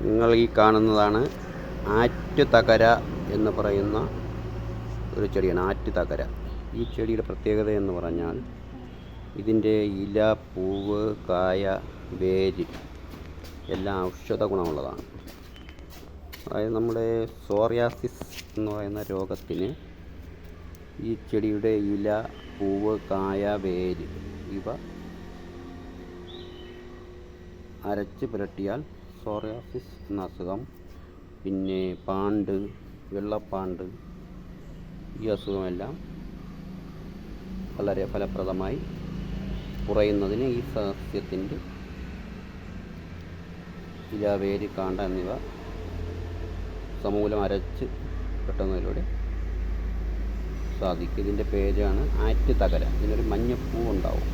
നിങ്ങൾ ഈ കാണുന്നതാണ് ആറ്റുതകര എന്ന് പറയുന്ന ഒരു ചെടിയാണ്. ആറ്റുതകര ഈ ചെടിയുടെ പ്രത്യേകത എന്ന് പറഞ്ഞാൽ ഇതിൻ്റെ ഇല, പൂവ്, കായ, വേര് എല്ലാം ഔഷധ ഗുണമുള്ളതാണ്. അതായത് നമ്മുടെ സോറിയാസിസ് എന്ന് പറയുന്ന രോഗത്തിന് ഈ ചെടിയുടെ ഇല, പൂവ്, കായ, വേര് ഇവ അരച്ച് പുരട്ടിയാൽ സോറിയാസിസ് എന്ന അസുഖം, പിന്നെ പാണ്ട്, വെള്ളപ്പാണ്ട്, ഈ അസുഖമെല്ലാം വളരെ ഫലപ്രദമായി കുറയുന്നതിന് ഈ സസ്യത്തിൻ്റെ ഇല, വേര്, കാണ്ട എന്നിവ സമൂലം അരച്ച് പുരട്ടുന്നതിലൂടെ സാധിക്കും. ഇതിൻ്റെ പേരാണ് ആറ്റുതകര. ഇതിനൊരു മഞ്ഞപ്പൂ ഉണ്ടാവും.